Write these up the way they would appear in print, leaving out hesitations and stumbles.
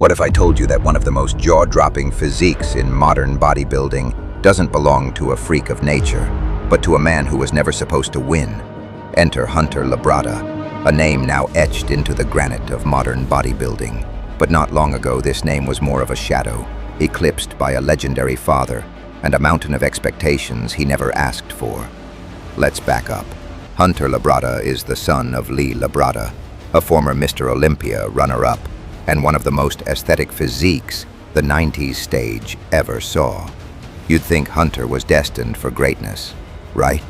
What if I told you that one of the most jaw-dropping physiques in modern bodybuilding doesn't belong to a freak of nature, but to a man who was never supposed to win? Enter Hunter Labrada, a name now etched into the granite of modern bodybuilding. But not long ago, this name was more of a shadow, eclipsed by a legendary father and a mountain of expectations he never asked for. Let's back up. Hunter Labrada is the son of Lee Labrada, a former Mr. Olympia runner-up, and one of the most aesthetic physiques the 90s stage ever saw. You'd think Hunter was destined for greatness, right?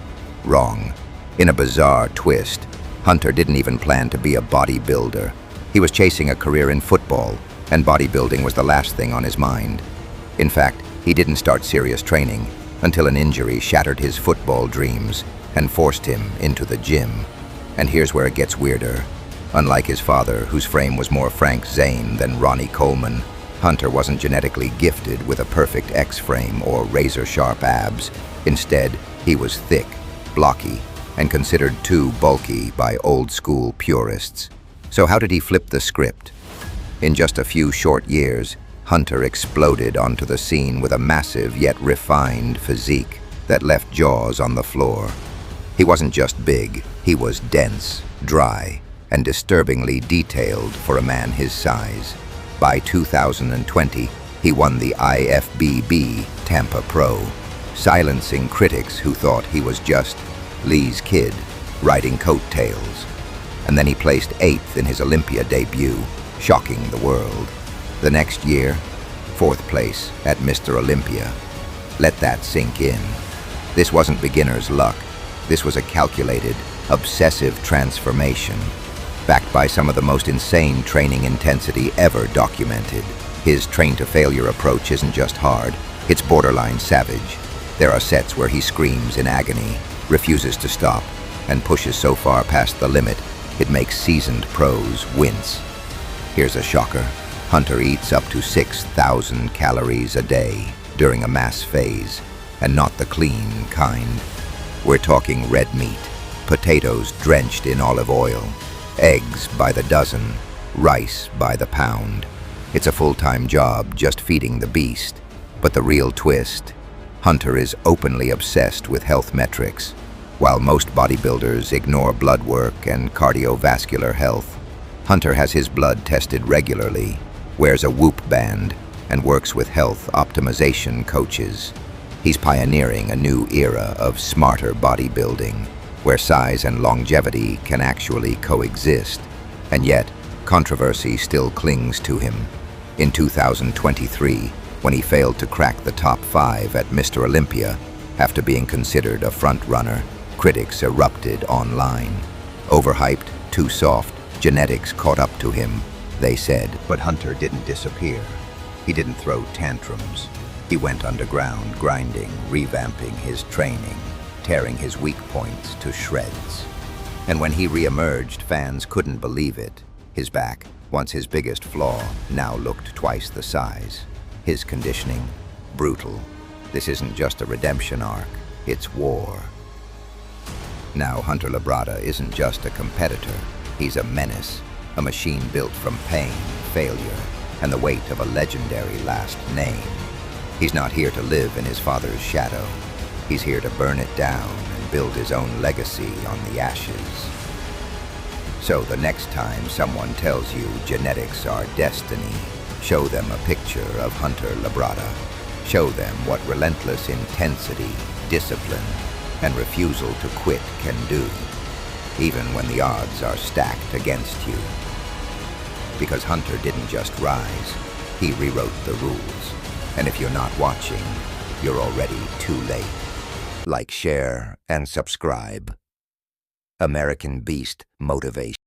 Wrong. In a bizarre twist, Hunter didn't even plan to be a bodybuilder. He was chasing a career in football, and bodybuilding was the last thing on his mind. In fact, he didn't start serious training until an injury shattered his football dreams and forced him into the gym. And here's where it gets weirder. Unlike his father, whose frame was more Frank Zane than Ronnie Coleman, Hunter wasn't genetically gifted with a perfect X-frame or razor-sharp abs. Instead, he was thick, blocky, and considered too bulky by old-school purists. So how did he flip the script? In just a few short years, Hunter exploded onto the scene with a massive yet refined physique that left jaws on the floor. He wasn't just big, he was dense, dry, and disturbingly detailed for a man his size. By 2020, he won the IFBB Tampa Pro, silencing critics who thought he was just Lee's kid, riding coattails. And then he placed 8th in his Olympia debut, shocking the world. The next year, 4th place at Mr. Olympia. Let that sink in. This wasn't beginner's luck. This was a calculated, obsessive transformation, backed by some of the most insane training intensity ever documented. His train-to-failure approach isn't just hard, it's borderline savage. There are sets where he screams in agony, refuses to stop, and pushes so far past the limit, it makes seasoned pros wince. Here's a shocker. Hunter eats up to 6,000 calories a day during a mass phase, and not the clean kind. We're talking red meat, potatoes drenched in olive oil, eggs by the dozen, rice by the pound. It's a full-time job just feeding the beast. But the real twist, Hunter is openly obsessed with health metrics. While most bodybuilders ignore blood work and cardiovascular health, Hunter has his blood tested regularly, wears a Whoop band, and works with health optimization coaches. He's pioneering a new era of smarter bodybuilding, where size and longevity can actually coexist. And yet, controversy still clings to him. In 2023, when he failed to crack the top 5 at Mr. Olympia, after being considered a front-runner, critics erupted online. Overhyped, too soft, genetics caught up to him, they said. But Hunter didn't disappear. He didn't throw tantrums. He went underground, grinding, revamping his training, tearing his weak points to shreds. And when he re-emerged, fans couldn't believe it. His back, once his biggest flaw, now looked twice the size. His conditioning, brutal. This isn't just a redemption arc, it's war. Now Hunter Labrada isn't just a competitor, he's a menace, a machine built from pain, failure, and the weight of a legendary last name. He's not here to live in his father's shadow. He's here to burn it down and build his own legacy on the ashes. So the next time someone tells you genetics are destiny, show them a picture of Hunter Labrada. Show them what relentless intensity, discipline, and refusal to quit can do, even when the odds are stacked against you. Because Hunter didn't just rise, he rewrote the rules. And if you're not watching, you're already too late. Like, share, and subscribe. American Beast Motivation.